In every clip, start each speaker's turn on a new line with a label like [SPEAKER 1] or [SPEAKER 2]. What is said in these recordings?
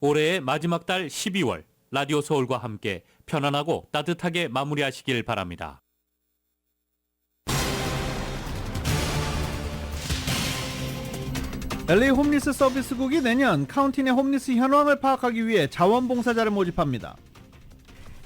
[SPEAKER 1] 올해의 마지막 달 12월 라디오 서울과 함께 편안하고 따뜻하게 마무리하시길 바랍니다.
[SPEAKER 2] LA 홈리스 서비스국이 내년 카운티 내 홈리스 현황을 파악하기 위해 자원봉사자를 모집합니다.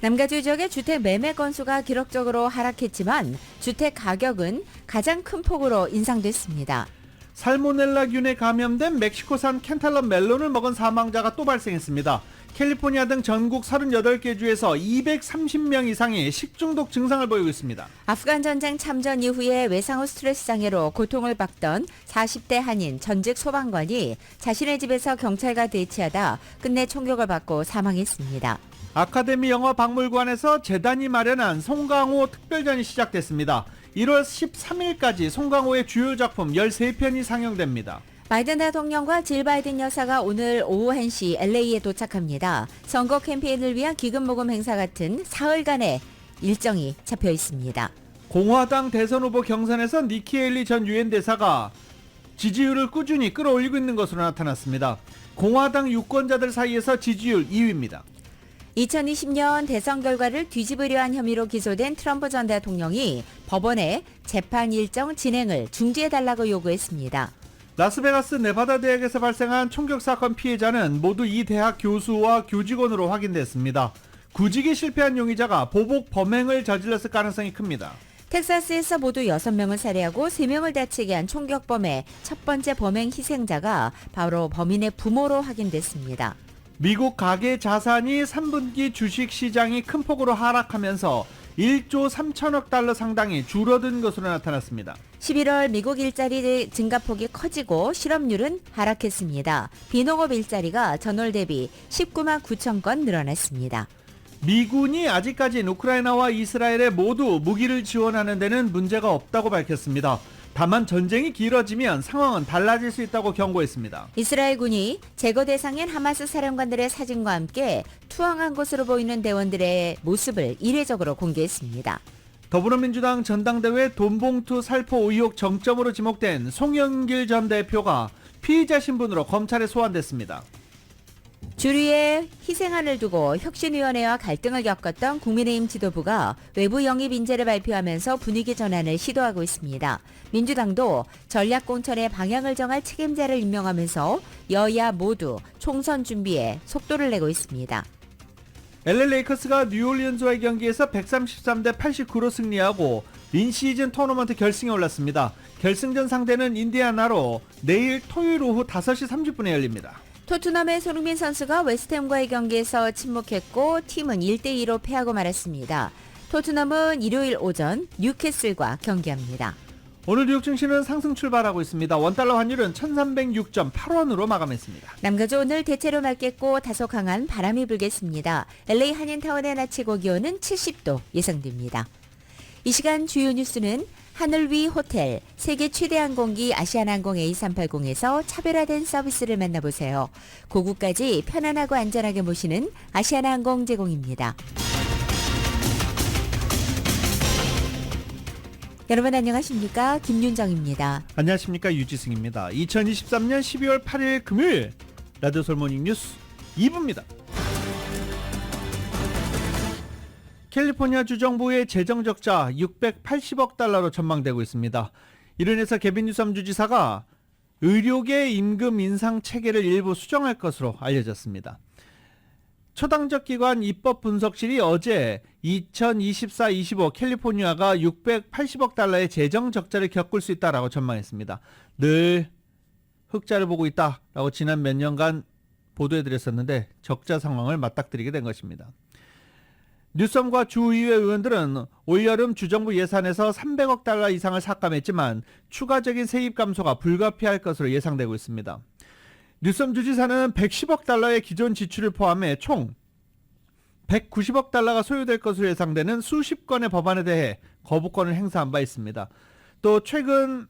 [SPEAKER 3] 남가주 지역의 주택 매매 건수가 기록적으로 하락했지만 주택 가격은 가장 큰 폭으로 인상됐습니다.
[SPEAKER 2] 살모넬라균에 감염된 멕시코산 캔탈럽 멜론을 먹은 사망자가 또 발생했습니다. 캘리포니아 등 전국 38개 주에서 230명 이상이 식중독 증상을 보이고 있습니다.
[SPEAKER 3] 아프간 전쟁 참전 이후에 외상 후 스트레스 장애로 고통을 받던 40대 한인 전직 소방관이 자신의 집에서 경찰과 대치하다 끝내 총격을 받고 사망했습니다.
[SPEAKER 2] 아카데미 영화박물관에서 재단이 마련한 송강호 특별전이 시작됐습니다. 1월 13일까지 송강호의 주요 작품 13편이 상영됩니다.
[SPEAKER 3] 바이든 대통령과 질 바이든 여사가 오늘 오후 1시 LA에 도착합니다. 선거 캠페인을 위한 기금 모금 행사 같은 사흘간의 일정이 잡혀 있습니다.
[SPEAKER 2] 공화당 대선 후보 경선에서 니키 헤일리 전 유엔 대사가 지지율을 꾸준히 끌어올리고 있는 것으로 나타났습니다. 공화당 유권자들 사이에서 지지율 2위입니다.
[SPEAKER 3] 2020년 대선 결과를 뒤집으려 한 혐의로 기소된 트럼프 전 대통령이 법원에 재판 일정 진행을 중지해달라고 요구했습니다.
[SPEAKER 2] 라스베가스 네바다 대학에서 발생한 총격 사건 피해자는 모두 이 대학 교수와 교직원으로 확인됐습니다. 구직에 실패한 용의자가 보복 범행을 저질렀을 가능성이 큽니다.
[SPEAKER 3] 텍사스에서 모두 6명을 살해하고 3명을 다치게 한 총격범의 첫 번째 범행 희생자가 바로 범인의 부모로 확인됐습니다.
[SPEAKER 2] 미국 가계 자산이 3분기 주식시장이 큰 폭으로 하락하면서 1조 3천억 달러 상당이 줄어든 것으로 나타났습니다.
[SPEAKER 3] 11월 미국 일자리 증가폭이 커지고 실업률은 하락했습니다. 비농업 일자리가 전월 대비 19만 9천 건 늘어났습니다.
[SPEAKER 2] 미군이 아직까지는 우크라이나와 이스라엘에 모두 무기를 지원하는 데는 문제가 없다고 밝혔습니다. 다만 전쟁이 길어지면 상황은 달라질 수 있다고 경고했습니다.
[SPEAKER 3] 이스라엘군이 제거 대상인 하마스 사령관들의 사진과 함께 투항한 것으로 보이는 대원들의 모습을 이례적으로 공개했습니다.
[SPEAKER 2] 더불어민주당 전당대회 돈봉투 살포 의혹 정점으로 지목된 송영길 전 대표가 피의자 신분으로 검찰에 소환됐습니다.
[SPEAKER 3] 주류의 희생안을 두고 혁신위원회와 갈등을 겪었던 국민의힘 지도부가 외부 영입 인재를 발표하면서 분위기 전환을 시도하고 있습니다. 민주당도 전략공천의 방향을 정할 책임자를 임명하면서 여야 모두 총선 준비에 속도를 내고 있습니다.
[SPEAKER 2] LA 레이커스가 뉴올리언즈와의 경기에서 133대 89로 승리하고 인시즌 토너먼트 결승에 올랐습니다. 결승전 상대는 인디애나로 내일 토요일 오후 5시 30분에 열립니다.
[SPEAKER 3] 토트넘의 손흥민 선수가 웨스트햄과의 경기에서 침묵했고 팀은 1대2로 패하고 말았습니다. 토트넘은 일요일 오전 뉴캐슬과 경기합니다.
[SPEAKER 2] 오늘 뉴욕 증시는 상승 출발하고 있습니다. 원달러 환율은 1306.8원으로 마감했습니다.
[SPEAKER 3] 남가주 오늘 대체로 맑겠고 다소 강한 바람이 불겠습니다. LA 한인타운의 낮 최고 기온은 70도 예상됩니다. 이 시간 주요 뉴스는 하늘 위 호텔, 세계 최대 항공기 아시아나항공 A380에서 차별화된 서비스를 만나보세요. 고국까지 편안하고 안전하게 모시는 아시아나항공 제공입니다. 여러분 안녕하십니까? 김윤정입니다.
[SPEAKER 2] 안녕하십니까? 유지승입니다. 2023년 12월 8일 금요일 라디오 솔모닝 뉴스 2부입니다. 캘리포니아 주정부의 재정 적자 680억 달러로 전망되고 있습니다. 이로 인해서 개빈 뉴섬 주지사가 의료계 임금 인상 체계를 일부 수정할 것으로 알려졌습니다. 초당적 기관 입법분석실이 어제 2024-25 캘리포니아가 680억 달러의 재정 적자를 겪을 수 있다라고 전망했습니다. 늘 흑자를 보고 있다라고 지난 몇 년간 보도해드렸었는데 적자 상황을 맞닥뜨리게 된 것입니다. 뉴섬과 주의회 의원들은 올여름 주정부 예산에서 300억 달러 이상을 삭감했지만 추가적인 세입 감소가 불가피할 것으로 예상되고 있습니다. 뉴섬 주지사는 110억 달러의 기존 지출을 포함해 총 190억 달러가 소요될 것으로 예상되는 수십 건의 법안에 대해 거부권을 행사한 바 있습니다. 또 최근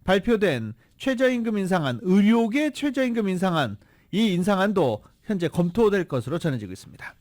[SPEAKER 2] 발표된 최저임금 인상안, 의료계 최저임금 인상안, 이 인상안도 현재 검토될 것으로 전해지고 있습니다.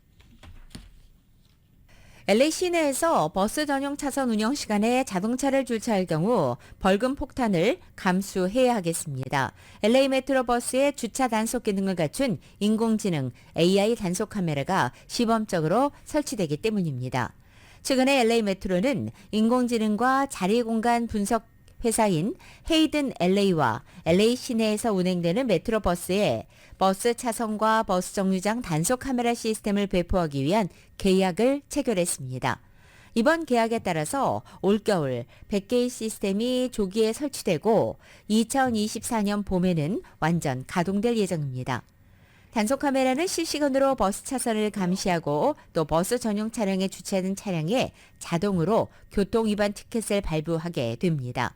[SPEAKER 3] LA 시내에서 버스 전용 차선 운영 시간에 자동차를 주차할 경우 벌금 폭탄을 감수해야 하겠습니다. LA 메트로 버스의 주차 단속 기능을 갖춘 인공지능 AI 단속 카메라가 시범적으로 설치되기 때문입니다. 최근에 LA 메트로는 인공지능과 자리 공간 분석 회사인 헤이든 LA와 LA 시내에서 운행되는 메트로 버스에 버스 차선과 버스 정류장 단속 카메라 시스템을 배포하기 위한 계약을 체결했습니다. 이번 계약에 따라서 올겨울 100개의 시스템이 조기에 설치되고 2024년 봄에는 완전 가동될 예정입니다. 단속 카메라는 실시간으로 버스 차선을 감시하고 또 버스 전용 차량에 주차된 차량에 자동으로 교통 위반 티켓을 발부하게 됩니다.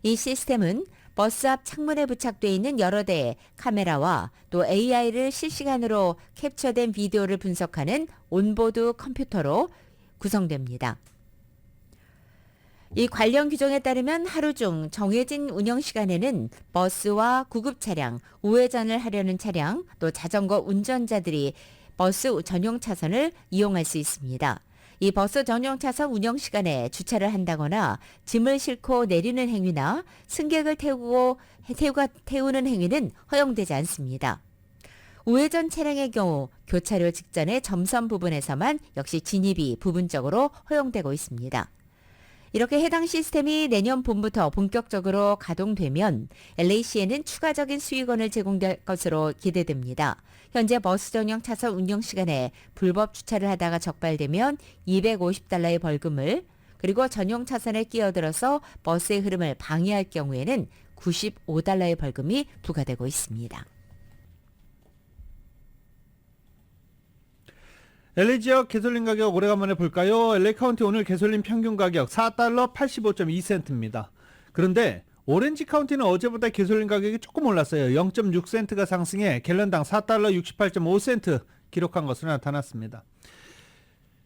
[SPEAKER 3] 이 시스템은 버스 앞 창문에 부착되어 있는 여러 대의 카메라와 또 AI를 실시간으로 캡처된 비디오를 분석하는 온보드 컴퓨터로 구성됩니다. 이 관련 규정에 따르면 하루 중 정해진 운영 시간에는 버스와 구급 차량, 우회전을 하려는 차량, 또 자전거 운전자들이 버스 전용 차선을 이용할 수 있습니다. 이 버스 전용 차선 운영 시간에 주차를 한다거나 짐을 싣고 내리는 행위나 승객을 태우는 행위는 허용되지 않습니다. 우회전 차량의 경우 교차로 직전의 점선 부분에서만 역시 진입이 부분적으로 허용되고 있습니다. 이렇게 해당 시스템이 내년 봄부터 본격적으로 가동되면 LA시에는 추가적인 수익원을 제공될 것으로 기대됩니다. 현재 버스 전용 차선 운영 시간에 불법 주차를 하다가 적발되면 $250의 벌금을, 그리고 전용 차선에 끼어들어서 버스의 흐름을 방해할 경우에는 $95의 벌금이 부과되고 있습니다.
[SPEAKER 2] LA 지역 개솔린 가격 오래간만에 볼까요? LA 카운티 오늘 개솔린 평균 가격 $4 85.2센트입니다. 그런데 오렌지 카운티는 어제보다 개솔린 가격이 조금 올랐어요. 0.6센트가 상승해 갤런당 $4 68.5센트 기록한 것으로 나타났습니다.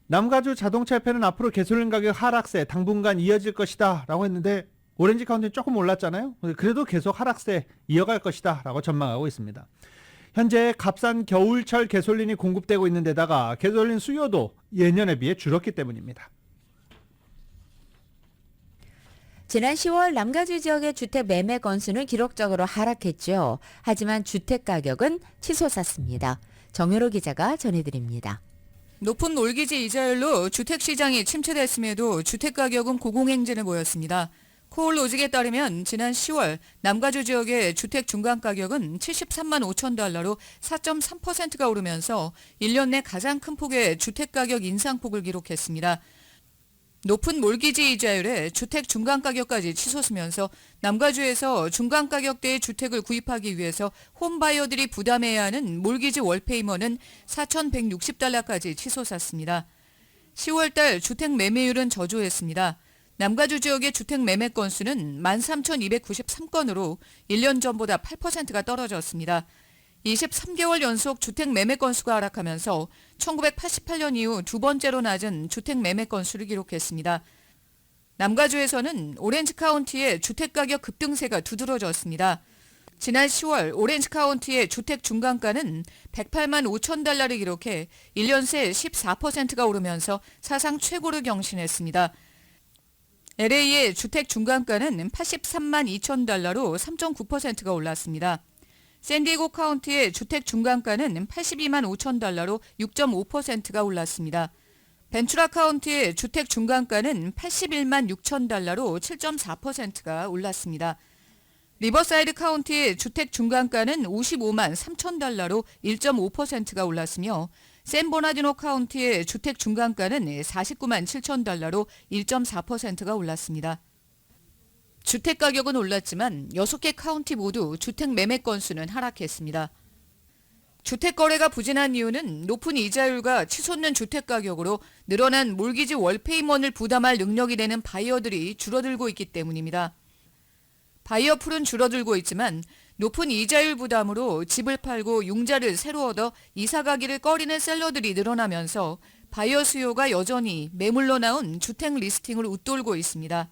[SPEAKER 2] 남가주 자동차협회는 앞으로 개솔린 가격 하락세 당분간 이어질 것이다 라고 했는데 오렌지 카운티는 조금 올랐잖아요. 그래도 계속 하락세 이어갈 것이다 라고 전망하고 있습니다. 현재 값싼 겨울철 개솔린이 공급되고 있는 데다가 개솔린 수요도 예년에 비해 줄었기 때문입니다.
[SPEAKER 3] 지난 10월 남가주 지역의 주택 매매 건수는 기록적으로 하락했죠. 하지만 주택 가격은 치솟았습니다. 정효로 기자가 전해드립니다.
[SPEAKER 4] 높은 몰기지 이자율로 주택시장이 침체됐음에도 주택가격은 고공행진을 보였습니다. 코올로직에 따르면 지난 10월 남가주 지역의 주택 중간가격은 $73만 5천 로 4.3%가 오르면서 1년 내 가장 큰 폭의 주택가격 인상폭을 기록했습니다. 높은 몰기지 이자율에 주택 중간가격까지 치솟으면서 남가주에서 중간가격대의 주택을 구입하기 위해서 홈바이어들이 부담해야 하는 몰기지 월페이먼은 $4,160까지 치솟았습니다. 10월달 주택 매매율은 저조했습니다. 남가주 지역의 주택 매매 건수는 13,293건으로 1년 전보다 8%가 떨어졌습니다. 23개월 연속 주택 매매 건수가 하락하면서 1988년 이후 두 번째로 낮은 주택 매매 건수를 기록했습니다. 남가주에서는 오렌지 카운티의 주택가격 급등세가 두드러졌습니다. 지난 10월 오렌지 카운티의 주택 중간가는 $108만 5천 기록해 1년 새 14%가 오르면서 사상 최고를 경신했습니다. LA의 주택 중간가는 $83만 2천 로 3.9%가 올랐습니다. 샌디에고 카운티의 주택 중간가는 $82만 5천 로 6.5%가 올랐습니다. 벤투라 카운티의 주택 중간가는 $81만 6천 로 7.4%가 올랐습니다. 리버사이드 카운티의 주택 중간가는 $55만 3천 로 1.5%가 올랐으며 샌버나디노 카운티의 주택 중간가는 $49만 7천 로 1.4%가 올랐습니다. 주택 가격은 올랐지만 6개 카운티 모두 주택 매매 건수는 하락했습니다. 주택 거래가 부진한 이유는 높은 이자율과 치솟는 주택 가격으로 늘어난 몰기지 월페이먼을 부담할 능력이 되는 바이어들이 줄어들고 있기 때문입니다. 바이어 풀은 줄어들고 있지만 높은 이자율 부담으로 집을 팔고 융자를 새로 얻어 이사가기를 꺼리는 셀러들이 늘어나면서 바이어 수요가 여전히 매물로 나온 주택 리스팅을 웃돌고 있습니다.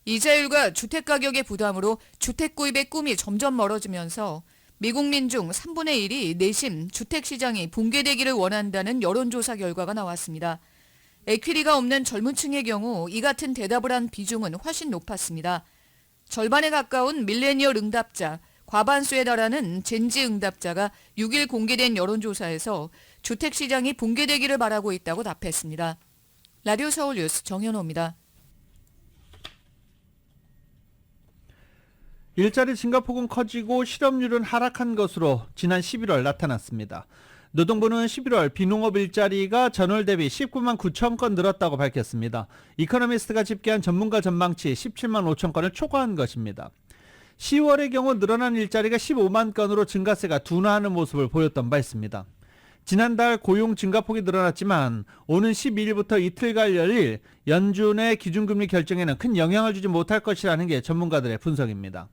[SPEAKER 4] 이자율과 주택가격의 부담으로 주택 구입의 꿈이 점점 멀어지면서 미국민 중 3분의 1이 내심 주택시장이 붕괴되기를 원한다는 여론조사 결과가 나왔습니다. 에퀴리가 없는 젊은 층의 경우 이 같은 대답을 한 비중은 훨씬 높았습니다. 절반에 가까운 밀레니얼 응답자, 과반수에 달하는 젠지 응답자가 6일 공개된 여론조사에서 주택시장이 붕괴되기를 바라고 있다고 답했습니다. 라디오 서울 뉴스 정현호입니다.
[SPEAKER 2] 일자리 증가폭은 커지고 실업률은 하락한 것으로 지난 11월 나타났습니다. 노동부는 11월 비농업 일자리가 전월 대비 19만 9천 건 늘었다고 밝혔습니다. 이코노미스트가 집계한 전문가 전망치 17만 5천 건을 초과한 것입니다. 10월의 경우 늘어난 일자리가 15만 건으로 증가세가 둔화하는 모습을 보였던 바 있습니다. 지난달 고용 증가폭이 늘어났지만 오는 12일부터 이틀간 열릴 연준의 기준금리 결정에는 큰 영향을 주지 못할 것이라는 게 전문가들의 분석입니다.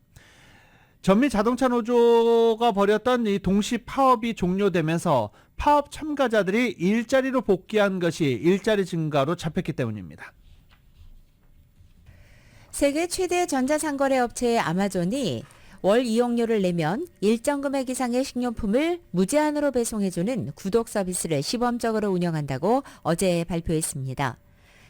[SPEAKER 2] 전미 자동차 노조가 벌였던 이 동시 파업이 종료되면서 파업 참가자들이 일자리로 복귀한 것이 일자리 증가로 잡혔기 때문입니다.
[SPEAKER 3] 세계 최대 전자상거래 업체 아마존이 월 이용료를 내면 일정 금액 이상의 식료품을 무제한으로 배송해주는 구독 서비스를 시범적으로 운영한다고 어제 발표했습니다.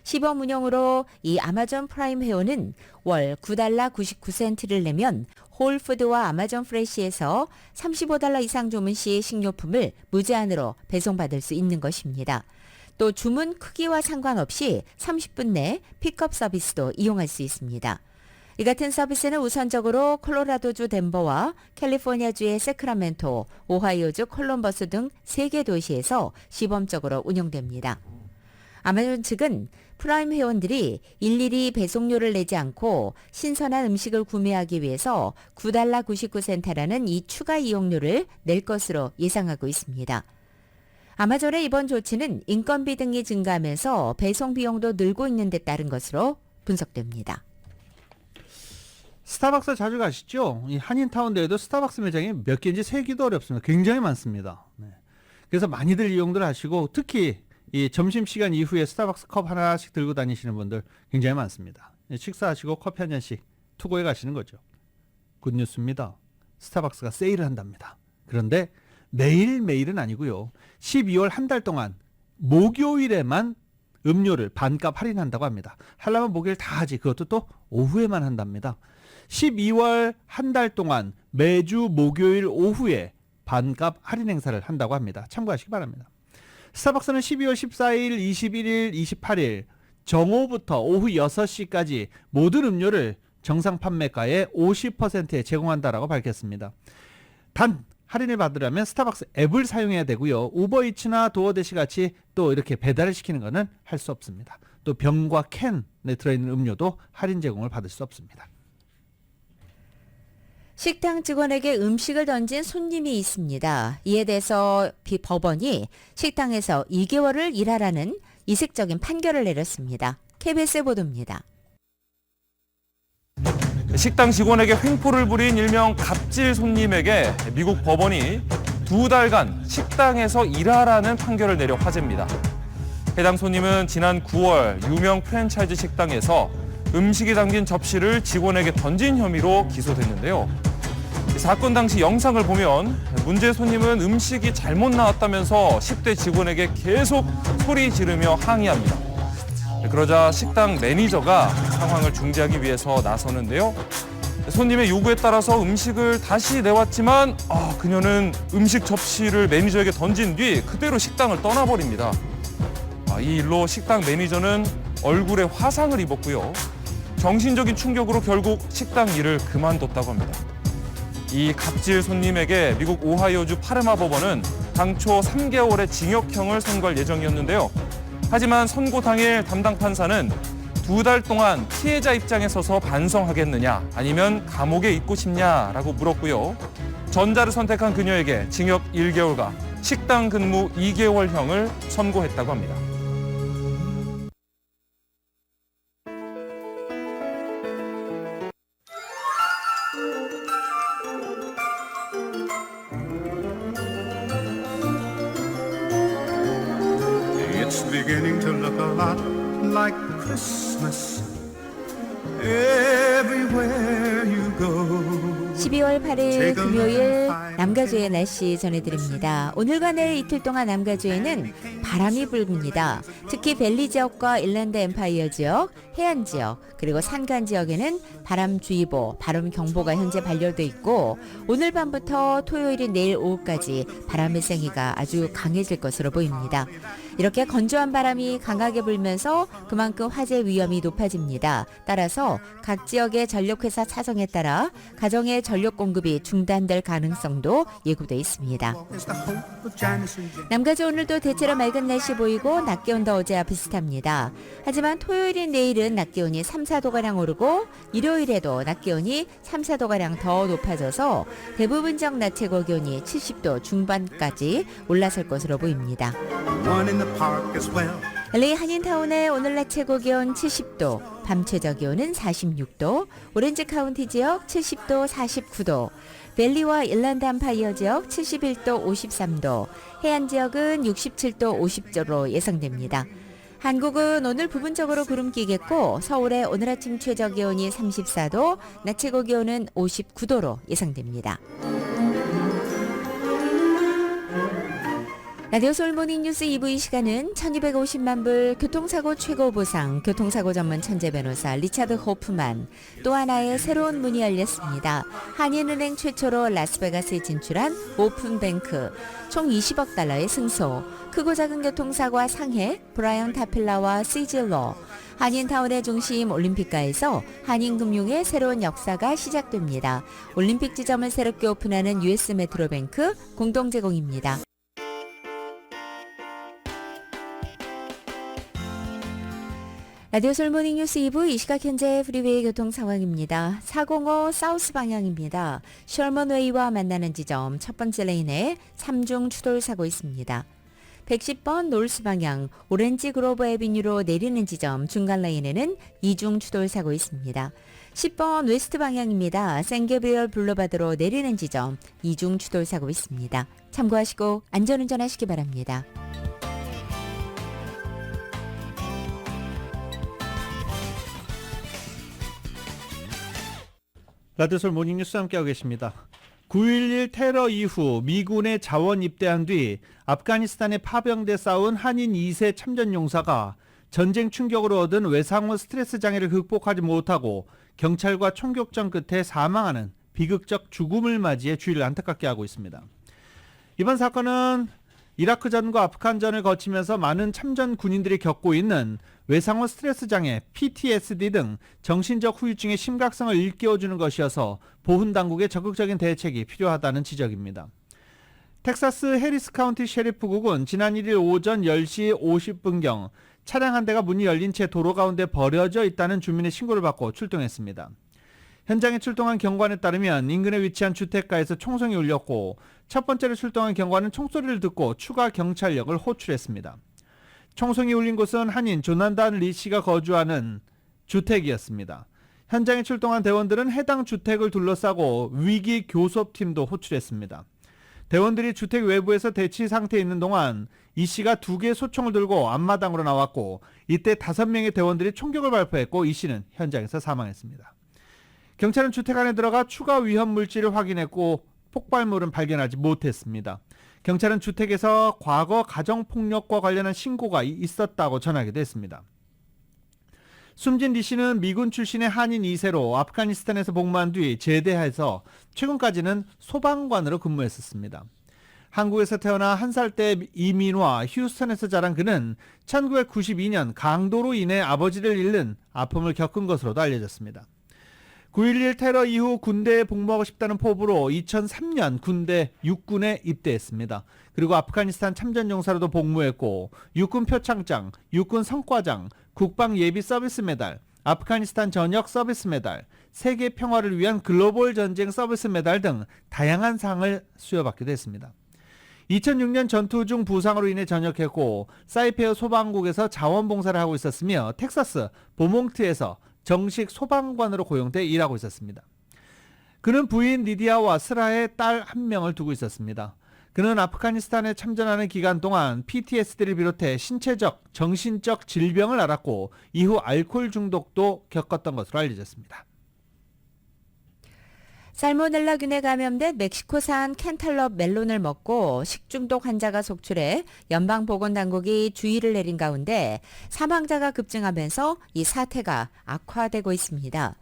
[SPEAKER 3] 시범 운영으로 이 아마존 프라임 회원은 월 9달러 99센트를 내면 홀푸드와 아마존 프레시에서 35달러 이상 주문 시 식료품을 무제한으로 배송받을 수 있는 것입니다. 또 주문 크기와 상관없이 30분 내 픽업 서비스도 이용할 수 있습니다. 이 같은 서비스는 우선적으로 콜로라도주 덴버와 캘리포니아주의 세크라멘토, 오하이오주 콜럼버스 등 3개 도시에서 시범적으로 운영됩니다. 아마존 측은 프라임 회원들이 일일이 배송료를 내지 않고 신선한 음식을 구매하기 위해서 9달러 99센트라는 이 추가 이용료를 낼 것으로 예상하고 있습니다. 아마존의 이번 조치는 인건비 등이 증가하면서 배송 비용도 늘고 있는 데 따른 것으로 분석됩니다.
[SPEAKER 2] 스타벅스 자주 가시죠? 이 한인타운 내에도 스타벅스 매장이 몇 개인지 세기도 어렵습니다. 굉장히 많습니다. 네. 그래서 많이들 이용들 하시고 특히 이 점심시간 이후에 스타벅스 컵 하나씩 들고 다니시는 분들 굉장히 많습니다. 식사하시고 커피 한 잔씩 투고해 가시는 거죠. 굿뉴스입니다. 스타벅스가 세일을 한답니다. 그런데 매일매일은 아니고요. 12월 한 달 동안 목요일에만 음료를 반값 할인한다고 합니다. 하려면 목요일 다 하지. 그것도 또 오후에만 한답니다. 12월 한 달 동안 매주 목요일 오후에 반값 할인 행사를 한다고 합니다. 참고하시기 바랍니다. 스타벅스는 12월 14일, 21일, 28일 정오부터 오후 6시까지 모든 음료를 정상 판매가의 50%에 제공한다라고 밝혔습니다. 단 할인을 받으려면 스타벅스 앱을 사용해야 되고요. 우버이츠나 도어대시 같이 또 이렇게 배달을 시키는 것은 할 수 없습니다. 또 병과 캔에 들어있는 음료도 할인 제공을 받을 수 없습니다.
[SPEAKER 3] 식당 직원에게 음식을 던진 손님이 있습니다. 이에 대해서 법원이 식당에서 2개월을 일하라는 이색적인 판결을 내렸습니다. KBS 보도입니다.
[SPEAKER 5] 식당 직원에게 횡포를 부린 일명 갑질 손님에게 미국 법원이 2달간 식당에서 일하라는 판결을 내려 화제입니다. 해당 손님은 지난 9월 유명 프랜차이즈 식당에서 음식이 담긴 접시를 직원에게 던진 혐의로 기소됐는데요. 사건 당시 영상을 보면 문제 손님은 음식이 잘못 나왔다면서 10대 직원에게 계속 소리 지르며 항의합니다. 그러자 식당 매니저가 상황을 중재하기 위해서 나서는데요. 손님의 요구에 따라서 음식을 다시 내왔지만 그녀는 음식 접시를 매니저에게 던진 뒤 그대로 식당을 떠나버립니다. 이 일로 식당 매니저는 얼굴에 화상을 입었고요. 정신적인 충격으로 결국 식당 일을 그만뒀다고 합니다. 이 갑질 손님에게 미국 오하이오주 파르마 법원은 당초 3개월의 징역형을 선고할 예정이었는데요. 하지만 선고 당일 담당 판사는 2달 동안 피해자 입장에 서서 반성하겠느냐 아니면 감옥에 있고 싶냐라고 물었고요. 전자를 선택한 그녀에게 징역 1개월과 식당 근무 2개월형을 선고했다고 합니다.
[SPEAKER 6] It's beginning to look a lot like Christmas everywhere you go.
[SPEAKER 3] 12월 8일
[SPEAKER 6] Take a look
[SPEAKER 3] 금요일
[SPEAKER 6] and find
[SPEAKER 3] 남가주의 날씨 전해드립니다. 오늘과 내일 이틀 동안 남가주에는 바람이 불습니다. 특히 밸리 지역과 일랜드 엠파이어 지역, 해안 지역, 그리고 산간 지역에는 바람주의보, 바람경보가 현재 발효돼 있고 오늘 밤부터 토요일인 내일 오후까지 바람의 세기가 아주 강해질 것으로 보입니다. 이렇게 건조한 바람이 강하게 불면서 그만큼 화재 위험이 높아집니다. 따라서 각 지역의 전력회사 차종에 따라 가정의 전력 공급이 중단될 가능성도 예고돼 있습니다. 남가주 오늘도 대체로 맑은 날씨 보이고 낮 기온도 어제와 비슷합니다. 하지만 토요일인 내일은 낮 기온이 3, 4도가량 오르고 일요일에도 낮 기온이 3, 4도가량 더 높아져서 대부분 지역 낮 최고 기온이 70도 중반까지 올라설 것으로 보입니다. LA 한인타운의 오늘 낮 최고 기온 70도, 밤 최저 기온은 46도, 오렌지 카운티 지역 70도, 49도, 밸리와 일랜드 엠파이어 지역 71도, 53도, 해안 지역은 67도, 50도로 예상됩니다. 한국은 오늘 부분적으로 구름 끼겠고 서울의 오늘 아침 최저 기온이 34도, 낮 최고 기온은 59도로 예상됩니다. 라디오 서울 모닝뉴스 2부 이 시간은 1250만 불 교통사고 최고 보상 교통사고 전문 천재 변호사 리차드 호프만 또 하나의 새로운 문이 열렸습니다. 한인은행 최초로 라스베가스에 진출한 오픈뱅크 총 20억 달러의 승소 크고 작은 교통사고와 상해 브라이언 타필라와 시질러 한인타운의 중심 올림픽가에서 한인금융의 새로운 역사가 시작됩니다. 올림픽 지점을 새롭게 오픈하는 US 메트로뱅크 공동 제공입니다. 라디오 솔모닝 뉴스 2부 이 시각 현재 프리웨이 교통 상황입니다. 405 사우스 방향입니다. 셜먼웨이와 만나는 지점 첫 번째 레인에 3중 추돌 사고 있습니다. 110번 노스 방향 오렌지 그로브 애비뉴로 내리는 지점 중간 레인에는 2중 추돌 사고 있습니다. 10번 웨스트 방향입니다. 생게비얼 블루바드로 내리는 지점 2중 추돌 사고 있습니다. 참고하시고 안전운전 하시기 바랍니다.
[SPEAKER 2] 라디오솔 모닝뉴스 함께하고 계십니다. 9.11 테러 이후 미군에 자원 입대한 뒤 아프가니스탄에 파병돼 싸운 한인 2세 참전용사가 전쟁 충격으로 얻은 외상후 스트레스 장애를 극복하지 못하고 경찰과 총격전 끝에 사망하는 비극적 죽음을 맞이해 주위를 안타깝게 하고 있습니다. 이번 사건은 이라크전과 아프간전을 거치면서 많은 참전 군인들이 겪고 있는 외상후 스트레스 장애, PTSD 등 정신적 후유증의 심각성을 일깨워주는 것이어서 보훈 당국의 적극적인 대책이 필요하다는 지적입니다. 텍사스 해리스 카운티 셰리프국은 지난 1일 오전 10시 50분경 차량 한 대가 문이 열린 채 도로 가운데 버려져 있다는 주민의 신고를 받고 출동했습니다. 현장에 출동한 경관에 따르면 인근에 위치한 주택가에서 총성이 울렸고 첫 번째로 출동한 경관은 총소리를 듣고 추가 경찰력을 호출했습니다. 총성이 울린 곳은 한인 조난단 리 씨가 거주하는 주택이었습니다. 현장에 출동한 대원들은 해당 주택을 둘러싸고 위기 교섭팀도 호출했습니다. 대원들이 주택 외부에서 대치 상태에 있는 동안 이 씨가 2개의 소총을 들고 앞마당으로 나왔고 이때 5명의 대원들이 총격을 발표했고 이 씨는 현장에서 사망했습니다. 경찰은 주택 안에 들어가 추가 위험 물질을 확인했고 폭발물은 발견하지 못했습니다. 경찰은 주택에서 과거 가정폭력과 관련한 신고가 있었다고 전하기도 했습니다. 숨진 리 씨는 미군 출신의 한인 2세로 아프가니스탄에서 복무한 뒤 제대해서 최근까지는 소방관으로 근무했었습니다. 한국에서 태어나 1살 때 이민와 휴스턴에서 자란 그는 1992년 강도로 인해 아버지를 잃는 아픔을 겪은 것으로도 알려졌습니다. 9.11 테러 이후 군대에 복무하고 싶다는 포부로 2003년 군대 육군에 입대했습니다. 그리고 아프가니스탄 참전용사로도 복무했고 육군 표창장, 육군 성과장, 국방 예비 서비스 메달, 아프가니스탄 전역 서비스 메달, 세계 평화를 위한 글로벌 전쟁 서비스 메달 등 다양한 상을 수여받기도 했습니다. 2006년 전투 중 부상으로 인해 전역했고 사이페어 소방국에서 자원봉사를 하고 있었으며 텍사스 보몽트에서 정식 소방관으로 고용돼 일하고 있었습니다. 그는 부인 리디아와 스라의 딸 1명을 두고 있었습니다. 그는 아프가니스탄에 참전하는 기간 동안 PTSD를 비롯해 신체적, 정신적 질병을 앓았고 이후 알코올 중독도 겪었던 것으로 알려졌습니다.
[SPEAKER 3] 살모넬라균에 감염된 멕시코산 캔탈럽 멜론을 먹고 식중독 환자가 속출해 연방보건당국이 주의를 내린 가운데 사망자가 급증하면서 이 사태가 악화되고 있습니다.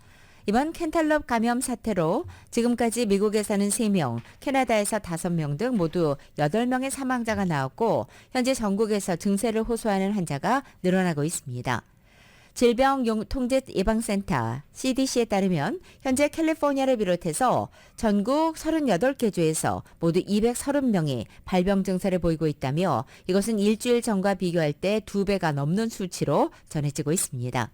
[SPEAKER 3] 이번 캔탈럽 감염 사태로 지금까지 미국에서는 3명, 캐나다에서 5명 등 모두 8명의 사망자가 나왔고 현재 전국에서 증세를 호소하는 환자가 늘어나고 있습니다. 질병통제예방센터 CDC에 따르면 현재 캘리포니아를 비롯해서 전국 38개 주에서 모두 230명이 발병 증세를 보이고 있다며 이것은 일주일 전과 비교할 때 2배가 넘는 수치로 전해지고 있습니다.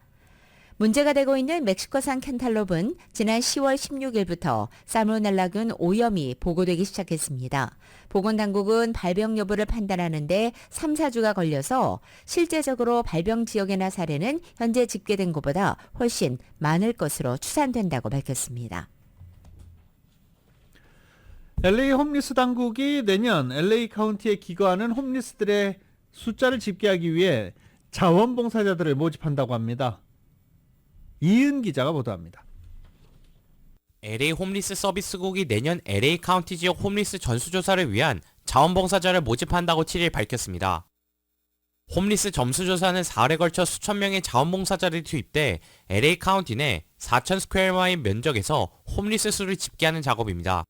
[SPEAKER 3] 문제가 되고 있는 멕시코산 캔탈롭은 지난 10월 16일부터 살모넬라균 오염이 보고되기 시작했습니다. 보건당국은 발병 여부를 판단하는 데 3, 4주가 걸려서 실제적으로 발병 지역이나 사례는 현재 집계된 것보다 훨씬 많을 것으로 추산된다고 밝혔습니다.
[SPEAKER 2] LA 홈리스 당국이 내년 LA 카운티에 기거하는 홈리스들의 숫자를 집계하기 위해 자원봉사자들을 모집한다고 합니다. 이은 기자가 보도합니다.
[SPEAKER 7] LA 홈리스 서비스국이 내년 LA 카운티 지역 홈리스 전수조사를 위한 자원봉사자를 모집한다고 7일 밝혔습니다. 홈리스 점수조사는 4월에 걸쳐 수천 명의 자원봉사자들이 투입돼 LA 카운티 내 4,000 스퀘어 마일 면적에서 홈리스 수를 집계하는 작업입니다.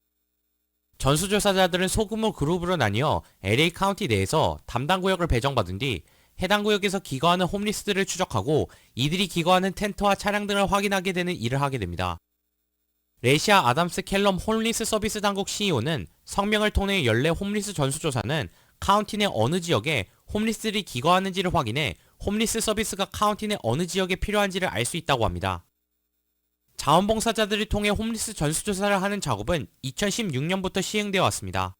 [SPEAKER 7] 전수조사자들은 소규모 그룹으로 나뉘어 LA 카운티 내에서 담당 구역을 배정받은 뒤 해당 구역에서 기거하는 홈리스들을 추적하고 이들이 기거하는 텐트와 차량 등을 확인하게 되는 일을 하게 됩니다. 레시아 아담스 켈럼 홈리스 서비스 당국 CEO는 성명을 통해 연례 홈리스 전수조사는 카운티 내 어느 지역에 홈리스들이 기거하는지를 확인해 홈리스 서비스가 카운티 내 어느 지역에 필요한지를 알 수 있다고 합니다. 자원봉사자들을 통해 홈리스 전수조사를 하는 작업은 2016년부터 시행되어 왔습니다.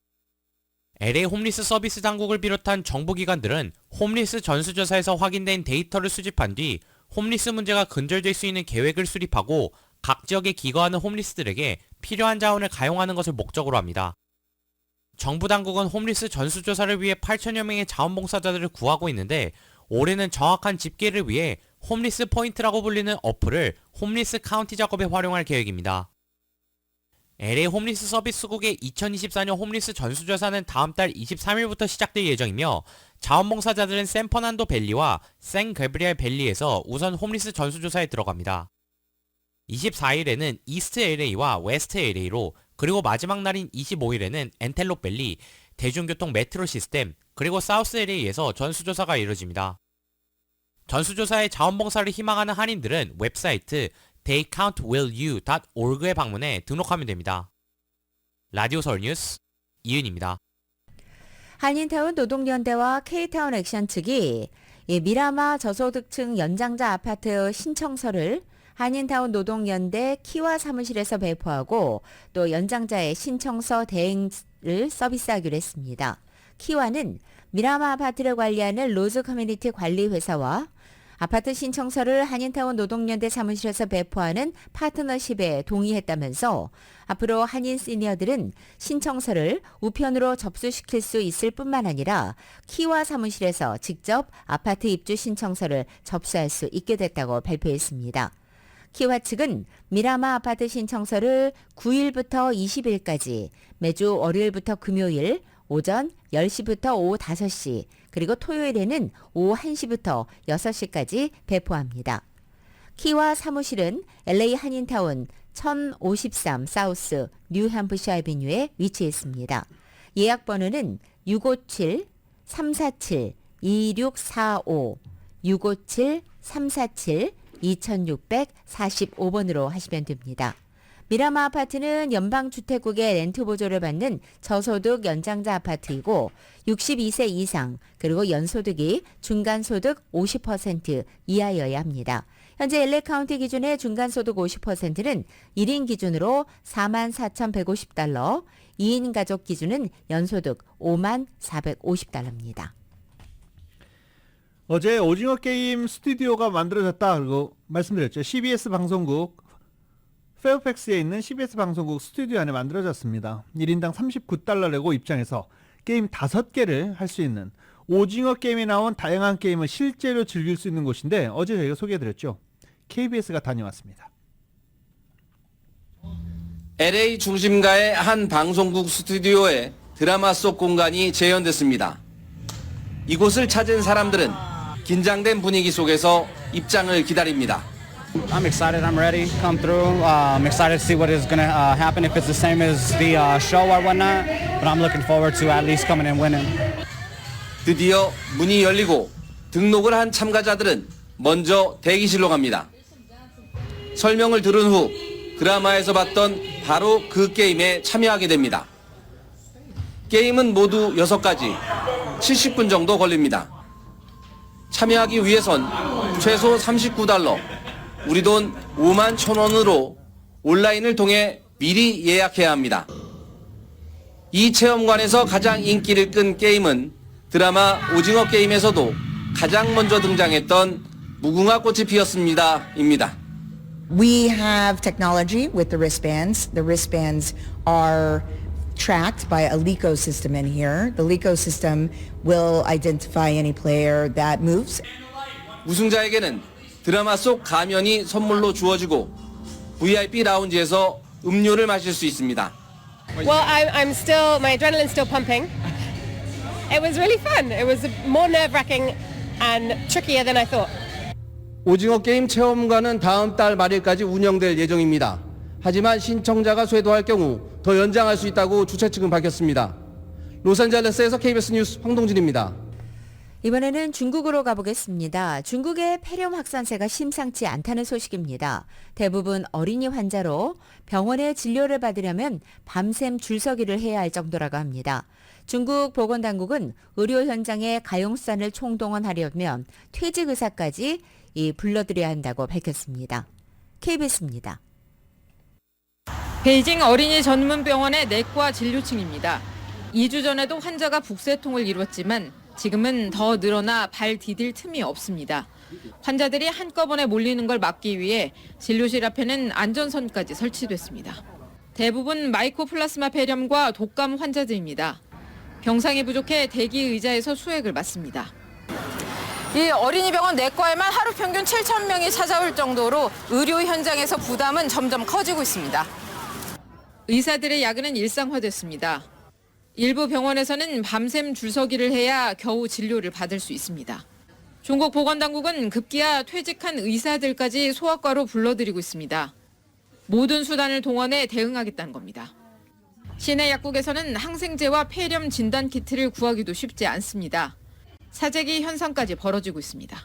[SPEAKER 7] LA 홈리스 서비스 당국을 비롯한 정부기관들은 홈리스 전수조사에서 확인된 데이터를 수집한 뒤 홈리스 문제가 근절될 수 있는 계획을 수립하고 각 지역에 기거하는 홈리스들에게 필요한 자원을 가용하는 것을 목적으로 합니다. 정부 당국은 홈리스 전수조사를 위해 8천여 명의 자원봉사자들을 구하고 있는데 올해는 정확한 집계를 위해 홈리스 포인트라고 불리는 어플을 홈리스 카운티 작업에 활용할 계획입니다. LA 홈리스 서비스국의 2024년 홈리스 전수조사는 다음 달 23일부터 시작될 예정이며 자원봉사자들은 샌퍼난도 밸리와 샌 가브리엘 밸리에서 우선 홈리스 전수조사에 들어갑니다. 24일에는 이스트 LA와 웨스트 LA로 그리고 마지막 날인 25일에는 엔텔롭 밸리, 대중교통 메트로 시스템, 그리고 사우스 LA에서 전수조사가 이루어집니다. 전수조사에 자원봉사를 희망하는 한인들은 웹사이트 theycountwillyou.org에 방문해 등록하면 됩니다. 라디오 서울 뉴스 이은입니다.
[SPEAKER 3] 한인타운 노동연대와 K타운 액션 측이 미라마 저소득층 연장자 아파트 신청서를 한인타운 노동연대 키와 사무실에서 배포하고 또 연장자의 신청서 대행을 서비스하기로 했습니다. 키와는 미라마 아파트를 관리하는 로즈 커뮤니티 관리회사와 아파트 신청서를 한인타운 노동연대 사무실에서 배포하는 파트너십에 동의했다면서 앞으로 한인 시니어들은 신청서를 우편으로 접수시킬 수 있을 뿐만 아니라 키와 사무실에서 직접 아파트 입주 신청서를 접수할 수 있게 됐다고 발표했습니다. 키와 측은 미라마 아파트 신청서를 9일부터 20일까지 매주 월요일부터 금요일 오전 10시부터 오후 5시 그리고 토요일에는 오후 1시부터 6시까지 배포합니다. 키와 사무실은 LA 한인타운 1053 사우스 뉴햄프셔 애비뉴에 위치해 있습니다. 예약 번호는 657-347-2645 657-347-2645번으로 하시면 됩니다. 미라마 아파트는 연방주택국의 렌트 보조를 받는 저소득 연장자 아파트이고 62세 이상 그리고 연소득이 중간소득 50% 이하여야 합니다. 현재 LA 카운티 기준의 중간소득 50%는 1인 기준으로 44,150달러, 2인 가족 기준은 연소득 54,450달러입니다.
[SPEAKER 2] 어제 오징어 게임 스튜디오가 만들어졌다 그리고 말씀드렸죠. CBS 방송국 페어팩스에 있는 CBS 방송국 스튜디오 안에 만들어졌습니다. 1인당 39달러 내고 입장해서 게임 5개를 할 수 있는 오징어 게임에 나온 다양한 게임을 실제로 즐길 수 있는 곳인데 어제 저희가 소개해드렸죠. KBS가 다녀왔습니다.
[SPEAKER 8] LA 중심가의 한 방송국 스튜디오에 드라마 속 공간이 재현됐습니다. 이곳을 찾은 사람들은 긴장된 분위기 속에서 입장을 기다립니다.
[SPEAKER 9] I'm excited. I'm ready. Come through. I'm excited to see what is going to happen if it's the same as the show or whatnot. But I'm looking forward to at least coming and winning.
[SPEAKER 8] 드디어 문이 열리고 등록을 한 참가자들은 먼저 대기실로 갑니다. 설명을 들은 후 드라마에서 봤던 바로 그 게임에 참여하게 됩니다. 게임은 모두 6가지, 70분 정도 걸립니다. 참여하기 위해선 최소 $39, 우리 돈 5만 1,000원으로 온라인을 통해 미리 예약해야 합니다. 이 체험관에서 가장 인기를 끈 게임은 드라마 오징어 게임에서도 가장 먼저 등장했던 무궁화 꽃이 피었습니다입니다.
[SPEAKER 10] We have technology with the wristbands. The wristbands are tracked by a LECO system in here. The LECO system will identify any player that moves.
[SPEAKER 8] 우승자에게는 드라마 속 가면이 선물로 주어지고 VIP 라운지에서 음료를 마실 수 있습니다.
[SPEAKER 11] Well, my adrenaline's still pumping. It was really fun. It was more nerve-wracking and trickier than I thought.
[SPEAKER 8] 오징어 게임 체험관은 다음 달 말일까지 운영될 예정입니다. 하지만 신청자가 쇄도할 경우 더 연장할 수 있다고 주최 측은 밝혔습니다. 로스앤젤레스에서 KBS 뉴스 황동진입니다.
[SPEAKER 3] 이번에는 중국으로 가보겠습니다. 중국의 폐렴 확산세가 심상치 않다는 소식입니다. 대부분 어린이 환자로 병원에 진료를 받으려면 밤샘 줄서기를 해야 할 정도라고 합니다. 중국 보건당국은 의료 현장에 가용수단을 총동원하려면 퇴직 의사까지 불러들여야 한다고 밝혔습니다. KBS입니다.
[SPEAKER 12] 베이징 어린이 전문병원의 내과 진료층입니다. 2주 전에도 환자가 북새통을 이뤘지만 지금은 더 늘어나 발 디딜 틈이 없습니다. 환자들이 한꺼번에 몰리는 걸 막기 위해 진료실 앞에는 안전선까지 설치됐습니다. 대부분 마이코플라스마 폐렴과 독감 환자들입니다. 병상이 부족해 대기 의자에서 수액을 맞습니다. 이 어린이병원 내과에만 하루 평균 7,000명이 찾아올 정도로 의료 현장에서 부담은 점점 커지고 있습니다. 의사들의 야근은 일상화됐습니다. 일부 병원에서는 밤샘 줄서기를 해야 겨우 진료를 받을 수 있습니다. 중국 보건당국은 급기야 퇴직한 의사들까지 소아과로 불러들이고 있습니다. 모든 수단을 동원해 대응하겠다는 겁니다. 시내 약국에서는 항생제와 폐렴 진단 키트를 구하기도 쉽지 않습니다. 사재기 현상까지 벌어지고 있습니다.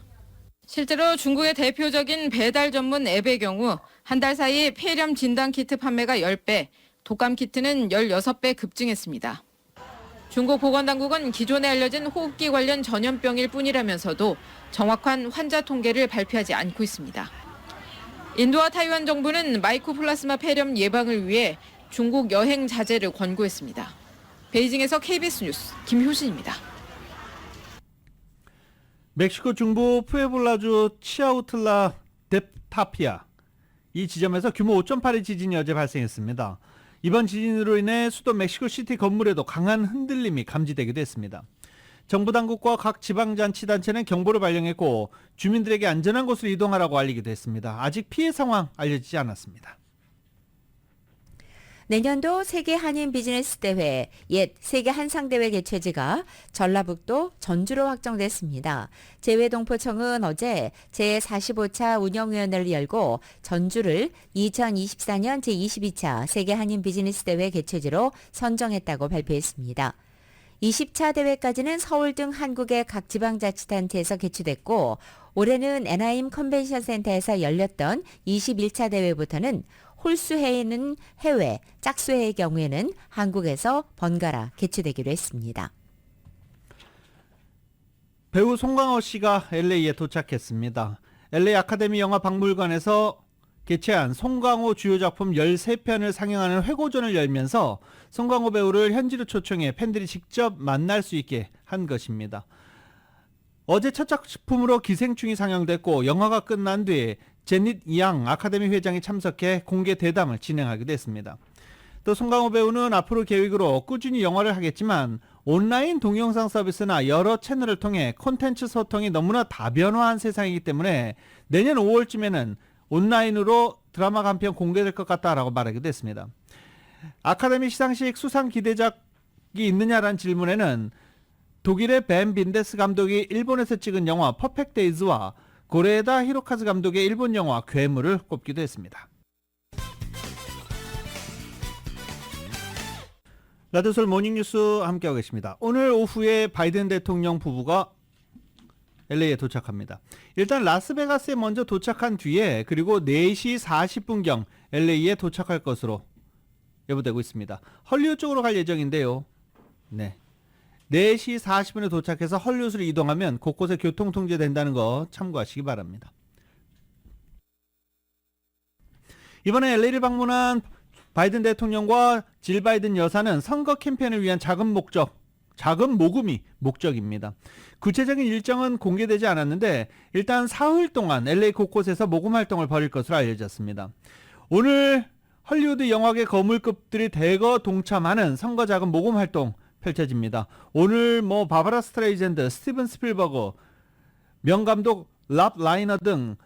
[SPEAKER 12] 실제로 중국의 대표적인 배달 전문 앱의 경우 한 달 사이 폐렴 진단 키트 판매가 10배, 독감 키트는 16배 급증했습니다. 중국 보건당국은 기존에 알려진 호흡기 관련 전염병일 뿐이라면서도 정확한 환자 통계를 발표하지 않고 있습니다. 인도와 타이완 정부는 마이코플라스마 폐렴 예방을 위해 중국 여행 자제를 권고했습니다. 베이징에서 KBS 뉴스 김효신입니다.
[SPEAKER 2] 멕시코 중부 푸에블라주 치아우틀라 데타피아 이 지점에서 규모 5.8의 지진이 어제 발생했습니다. 이번 지진으로 인해 수도 멕시코시티 건물에도 강한 흔들림이 감지되기도 했습니다. 정부 당국과 각 지방자치단체는 경보를 발령했고 주민들에게 안전한 곳으로 이동하라고 알리기도 했습니다. 아직 피해 상황 알려지지 않았습니다.
[SPEAKER 3] 내년도 세계 한인 비즈니스 대회, 옛 세계 한상대회 개최지가 전라북도 전주로 확정됐습니다. 재외동포청은 어제 제45차 운영위원회를 열고 전주를 2024년 제22차 세계 한인 비즈니스 대회 개최지로 선정했다고 발표했습니다. 20차 대회까지는 서울 등 한국의 각 지방자치단체에서 개최됐고 올해는 애나임 컨벤션 센터에서 열렸던 21차 대회부터는 홀수회는 해외, 짝수회의 경우에는 한국에서 번갈아 개최되기로 했습니다.
[SPEAKER 2] 배우 송강호 씨가 LA에 도착했습니다. LA 아카데미 영화박물관에서 개최한 송강호 주요 작품 13편을 상영하는 회고전을 열면서 송강호 배우를 현지로 초청해 팬들이 직접 만날 수 있게 한 것입니다. 어제 첫 작품으로 기생충이 상영됐고 영화가 끝난 뒤에 제닛 양 아카데미 회장이 참석해 공개 대담을 진행하기도 했습니다. 또 송강호 배우는 앞으로 계획으로 꾸준히 영화를 하겠지만 온라인 동영상 서비스나 여러 채널을 통해 콘텐츠 소통이 너무나 다변화한 세상이기 때문에 내년 5월쯤에는 온라인으로 드라마 한 편 공개될 것 같다라고 말하기도 했습니다. 아카데미 시상식 수상 기대작이 있느냐라는 질문에는 독일의 벤 빈데스 감독이 일본에서 찍은 영화 퍼펙트 데이즈와 고레에다 히로카즈 감독의 일본 영화 괴물을 꼽기도 했습니다. 라디오솔 모닝뉴스 함께하고 계십니다. 오늘 오후에 바이든 대통령 부부가 LA에 도착합니다. 일단 라스베가스에 먼저 도착한 뒤에 그리고 4시 40분경 LA에 도착할 것으로 예보되고 있습니다. 헐리우드 쪽으로 갈 예정인데요. 네. 4시 40분에 도착해서 헐리우드로 이동하면 곳곳에 교통 통제된다는 거 참고하시기 바랍니다. 이번에 LA를 방문한 바이든 대통령과 질 바이든 여사는 선거 캠페인을 위한 자금 모금이 목적입니다. 구체적인 일정은 공개되지 않았는데 일단 사흘 동안 LA 곳곳에서 모금 활동을 벌일 것으로 알려졌습니다. 오늘 헐리우드 영화계 거물급들이 대거 동참하는 선거 자금 모금 활동 펼쳐집니다. 오늘 바바라 스트레이젠드, 스티븐 스필버그, 명감독 랍 라이너 등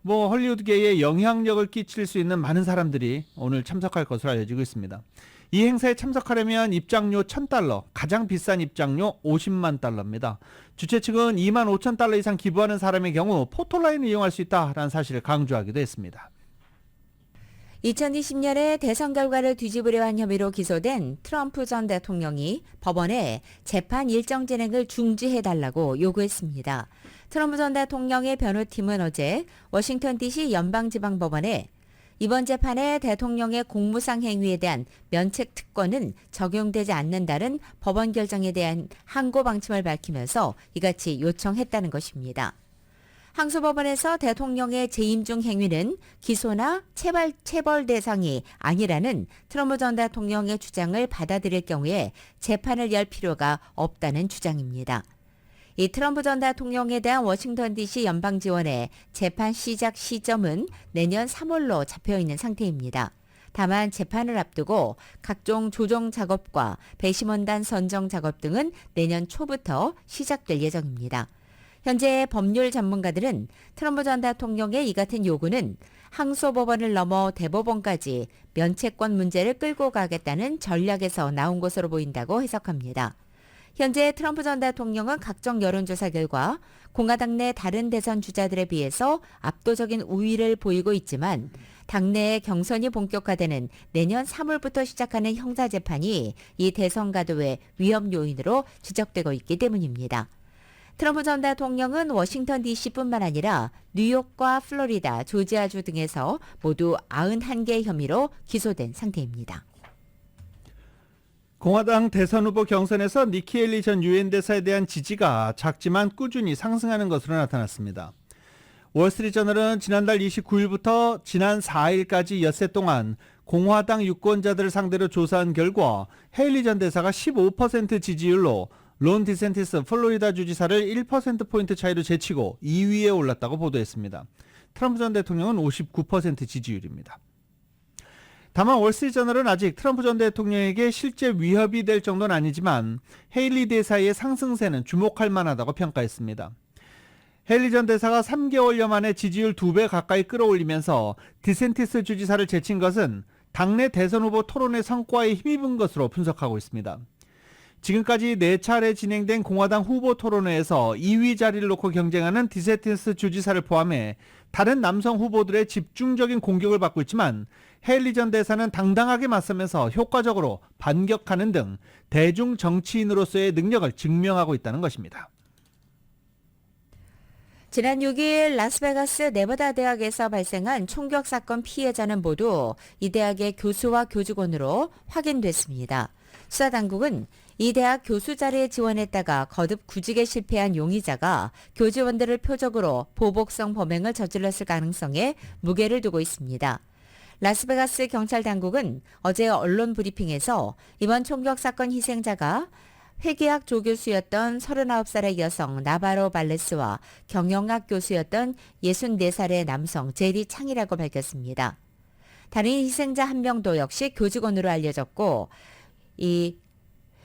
[SPEAKER 2] 헐리우드계에 영향력을 끼칠 수 있는 많은 사람들이 오늘 참석할 것으로 알려지고 있습니다. 이 행사에 참석하려면 입장료 $1,000, 가장 비싼 입장료 $50만 달러입니다. 주최 측은 $25,000 이상 기부하는 사람의 경우 포토라인을 이용할 수 있다라는 사실을 강조하기도 했습니다.
[SPEAKER 3] 2020년에 대선 결과를 뒤집으려 한 혐의로 기소된 트럼프 전 대통령이 법원에 재판 일정 진행을 중지해달라고 요구했습니다. 트럼프 전 대통령의 변호팀은 어제 워싱턴 DC 연방지방법원에 이번 재판에 대통령의 공무상 행위에 대한 면책 특권은 적용되지 않는다는 법원 결정에 대한 항고 방침을 밝히면서 이같이 요청했다는 것입니다. 항소법원에서 대통령의 재임 중 행위는 기소나 체벌 대상이 아니라는 트럼프 전 대통령의 주장을 받아들일 경우에 재판을 열 필요가 없다는 주장입니다. 이 트럼프 전 대통령에 대한 워싱턴 DC 연방지원의 재판 시작 시점은 내년 3월로 잡혀있는 상태입니다. 다만 재판을 앞두고 각종 조정 작업과 배심원단 선정 작업 등은 내년 초부터 시작될 예정입니다. 현재 법률 전문가들은 트럼프 전 대통령의 이 같은 요구는 항소법원을 넘어 대법원까지 면책권 문제를 끌고 가겠다는 전략에서 나온 것으로 보인다고 해석합니다. 현재 트럼프 전 대통령은 각종 여론조사 결과 공화당 내 다른 대선 주자들에 비해서 압도적인 우위를 보이고 있지만 당내의 경선이 본격화되는 내년 3월부터 시작하는 형사재판이 이 대선 가도의 위험 요인으로 지적되고 있기 때문입니다. 트럼프 전 대통령은 워싱턴 DC뿐만 아니라 뉴욕과 플로리다, 조지아주 등에서 모두 91개의 혐의로 기소된 상태입니다.
[SPEAKER 2] 공화당 대선 후보 경선에서 니키 헬리 전 유엔 대사에 대한 지지가 작지만 꾸준히 상승하는 것으로 나타났습니다. 월스트리트저널은 지난달 29일부터 지난 4일까지 엿새 동안 공화당 유권자들을 상대로 조사한 결과 헬리 전 대사가 15% 지지율로 론 디센티스 플로리다 주지사를 1%포인트 차이로 제치고 2위에 올랐다고 보도했습니다. 트럼프 전 대통령은 59% 지지율입니다. 다만 월스트리트저널은 아직 트럼프 전 대통령에게 실제 위협이 될 정도는 아니지만 헤일리 대사의 상승세는 주목할 만하다고 평가했습니다. 헤일리 전 대사가 3개월여 만에 지지율 2배 가까이 끌어올리면서 디센티스 주지사를 제친 것은 당내 대선 후보 토론의 성과에 힘입은 것으로 분석하고 있습니다. 지금까지 4차례 진행된 공화당 후보 토론회에서 2위 자리를 놓고 경쟁하는 디센티스 주지사를 포함해 다른 남성 후보들의 집중적인 공격을 받고 있지만 헤일리 전 대사는 당당하게 맞서면서 효과적으로 반격하는 등 대중 정치인으로서의 능력을 증명하고 있다는 것입니다.
[SPEAKER 3] 지난 6일 라스베가스 네바다 대학에서 발생한 총격 사건 피해자는 모두 이 대학의 교수와 교직원으로 확인됐습니다. 수사당국은 이 대학 교수 자리에 지원했다가 거듭 구직에 실패한 용의자가 교직원들을 표적으로 보복성 범행을 저질렀을 가능성에 무게를 두고 있습니다. 라스베가스 경찰 당국은 어제 언론 브리핑에서 이번 총격 사건 희생자가 회계학 조교수였던 39살의 여성 나바로 발레스와 경영학 교수였던 64살의 남성 제리 창이라고 밝혔습니다. 다른 희생자 한 명도 역시 교직원으로 알려졌고 이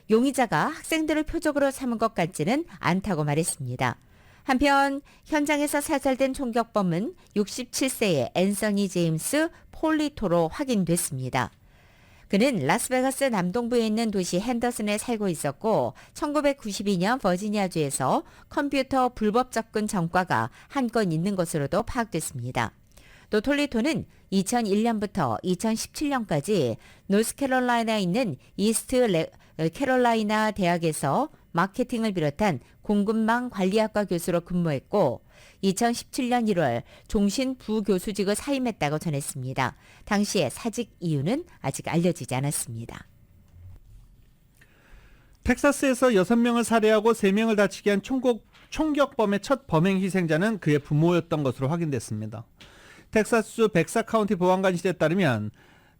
[SPEAKER 3] 용의자가 학생들을 표적으로 삼은 것 같지는 않다고 말했습니다. 한편 현장에서 살살된 총격범은 67세의 앤서니 제임스 폴리토로 확인됐습니다. 그는 라스베가스 남동부에 있는 도시 핸더슨에 살고 있었고 1992년 버지니아주에서 컴퓨터 불법 접근 전과가 한 건 있는 것으로도 파악됐습니다. 또 톨리토는 2001년부터 2017년까지 노스캐롤라이나에 있는 이스트 캐롤라이나 대학에서 마케팅을 비롯한 공급망 관리학과 교수로 근무했고 2017년 1월 종신 부교수직을 사임했다고 전했습니다. 당시의 사직 이유는 아직 알려지지 않았습니다.
[SPEAKER 2] 텍사스에서 6명을 살해하고 3명을 다치게 한 총격범의 첫 범행 희생자는 그의 부모였던 것으로 확인됐습니다. 텍사스주 백사 카운티 보안관실에 따르면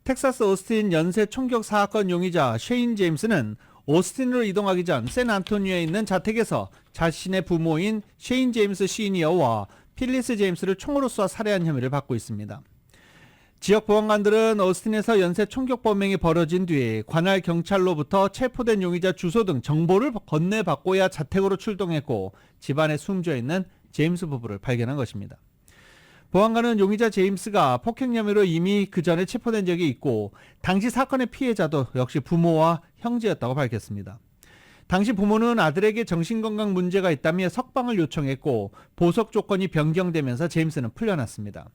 [SPEAKER 2] 텍사스 오스틴 연쇄 총격 사건 용의자 쉐인 제임스는 오스틴으로 이동하기 전 샌안토니오에 있는 자택에서 자신의 부모인 쉐인 제임스 시니어와 필리스 제임스를 총으로 쏴 살해한 혐의를 받고 있습니다. 지역 보안관들은 오스틴에서 연쇄 총격 범행이 벌어진 뒤 관할 경찰로부터 체포된 용의자 주소 등 정보를 건네받고야 자택으로 출동했고 집안에 숨져 있는 제임스 부부를 발견한 것입니다. 보안관은 용의자 제임스가 폭행 혐의로 이미 그 전에 체포된 적이 있고 당시 사건의 피해자도 역시 부모와 형제였다고 밝혔습니다. 당시 부모는 아들에게 정신건강 문제가 있다며 석방을 요청했고 보석 조건이 변경되면서 제임스는 풀려났습니다.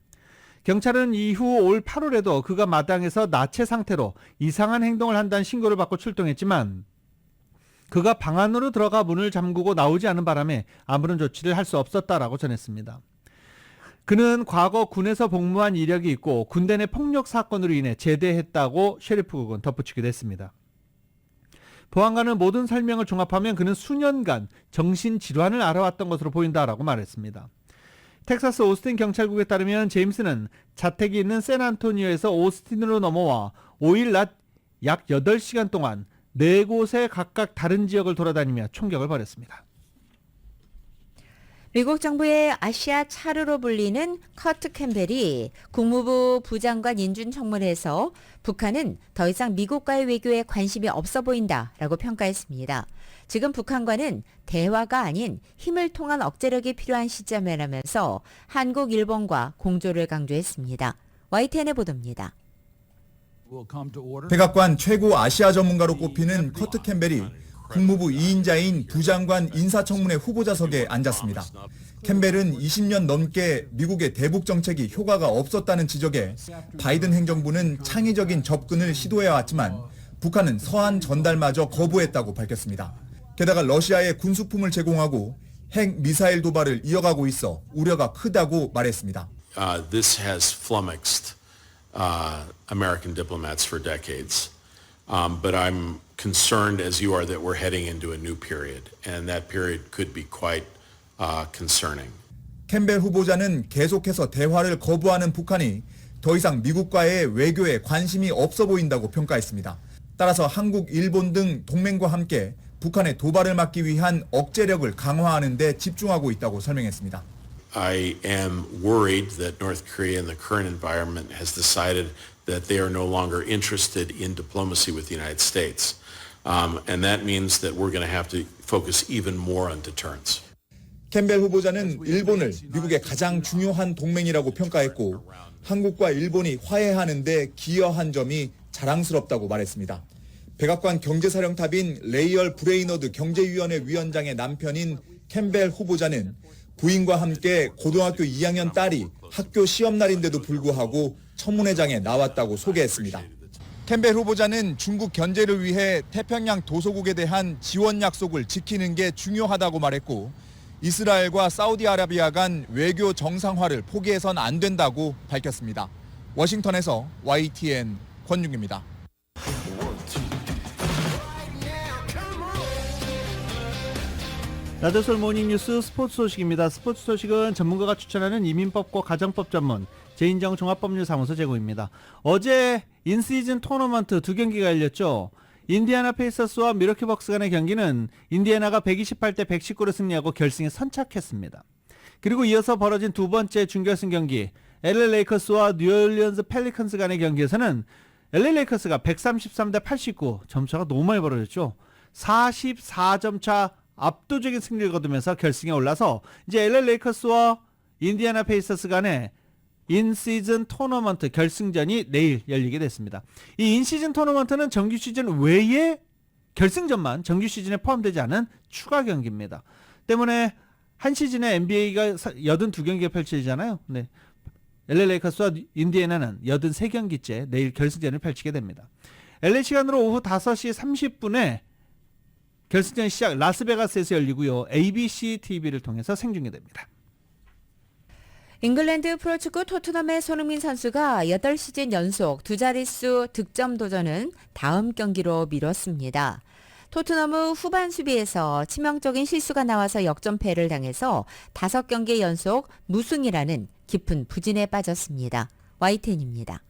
[SPEAKER 2] 경찰은 이후 올 8월에도 그가 마당에서 나체 상태로 이상한 행동을 한다는 신고를 받고 출동했지만 그가 방 안으로 들어가 문을 잠그고 나오지 않은 바람에 아무런 조치를 할 수 없었다라고 전했습니다. 그는 과거 군에서 복무한 이력이 있고 군대 내 폭력 사건으로 인해 제대했다고 셰리프국은 덧붙이기도 했습니다. 보안관은 모든 설명을 종합하면 그는 수년간 정신질환을 앓아왔던 것으로 보인다라고 말했습니다. 텍사스 오스틴 경찰국에 따르면 제임스는 자택이 있는 샌안토니오에서 오스틴으로 넘어와 5일 낮 약 8시간 동안 4곳의 각각 다른 지역을 돌아다니며 총격을 벌였습니다.
[SPEAKER 3] 미국 정부의 아시아 차르로 불리는 커트 캠벨이 국무부 부장관 인준 청문회에서 북한은 더 이상 미국과의 외교에 관심이 없어 보인다라고 평가했습니다. 지금 북한과는 대화가 아닌 힘을 통한 억제력이 필요한 시점이라면서 한국, 일본과 공조를 강조했습니다. YTN의 보도입니다.
[SPEAKER 13] 백악관 최고 아시아 전문가로 꼽히는 커트 캠벨이 국무부 2인자인 부장관 인사청문회 후보자석에 앉았습니다. 캠벨은 20년 넘게 미국의 대북 정책이 효과가 없었다는 지적에 바이든 행정부는 창의적인 접근을 시도해왔지만 북한은 서한 전달마저 거부했다고 밝혔습니다. 게다가 러시아에 군수품을 제공하고 핵 미사일 도발을 이어가고 있어 우려가 크다고 말했습니다.
[SPEAKER 14] This has flummoxed American diplomats for decades. But I'm concerned as you are that we're heading into a new period, and that period could be quite concerning.
[SPEAKER 13] 캠벨 후보자는 계속해서 대화를 거부하는 북한이 더 이상 미국과의 외교에 관심이 없어 보인다고 평가했습니다. 따라서 한국, 일본 등 동맹과 함께 북한의 도발을 막기 위한 억제력을 강화하는 데 집중하고 있다고 설명했습니다.
[SPEAKER 14] I am worried that North Korea in the current environment has decided that they are no longer interested in diplomacy with the United States. And that means that we're going to have to focus even more on deterrence.
[SPEAKER 13] 캠벨 후보자는 일본을 미국의 가장 중요한 동맹이라고 평가했고 한국과 일본이 화해하는 데 기여한 점이 자랑스럽다고 말했습니다. 백악관 경제사령탑인 레이얼 브레이너드 경제위원회 위원장의 남편인 캠벨 후보자는 부인과 함께 고등학교 2학년 딸이 학교 시험날인데도 불구하고 청문회장에 나왔다고 소개했습니다. 캠벨 후보자는 중국 견제를 위해 태평양 도서국에 대한 지원 약속을 지키는 게 중요하다고 말했고 이스라엘과 사우디아라비아 간 외교 정상화를 포기해선 안 된다고 밝혔습니다. 워싱턴에서 YTN 권윤기입니다.
[SPEAKER 2] 라디오솔 모닝뉴스 스포츠 소식입니다. 스포츠 소식은 전문가가 추천하는 이민법과 가정법 전문 제인정 종합법률사무소 제공입니다. 어제 인시즌 토너먼트 2경기가 열렸죠. 인디애나 페이서스와 미러키 벅스 간의 경기는 인디애나가 128대 119로 승리하고 결승에 선착했습니다. 그리고 이어서 벌어진 두 번째 준결승 경기 LA 레이커스와 뉴올리언스 펠리컨스 간의 경기에서는 LA 레이커스가 133대 89 점차가 너무 많이 벌어졌죠. 44점 차 압도적인 승리를 거두면서 결승에 올라서 이제 LA 레이커스와 인디애나 페이서스 간의 인시즌 토너먼트 결승전이 내일 열리게 됐습니다. 이 인시즌 토너먼트는 정규 시즌 외에 결승전만 정규 시즌에 포함되지 않은 추가 경기입니다. 때문에 한 시즌에 NBA가 82경기가 펼쳐지잖아요. 네. LA 레이커스와 인디애나는 83경기째 내일 결승전을 펼치게 됩니다. LA 시간으로 오후 5시 30분에 결승전 시작 라스베가스에서 열리고요. ABC TV를 통해서 생중계됩니다.
[SPEAKER 3] 잉글랜드 프로축구 토트넘의 손흥민 선수가 8시즌 연속 두 자릿수 득점 도전은 다음 경기로 미뤘습니다. 토트넘은 후반 수비에서 치명적인 실수가 나와서 역전패를 당해서 5경기 연속 무승이라는 깊은 부진에 빠졌습니다. YTN입니다.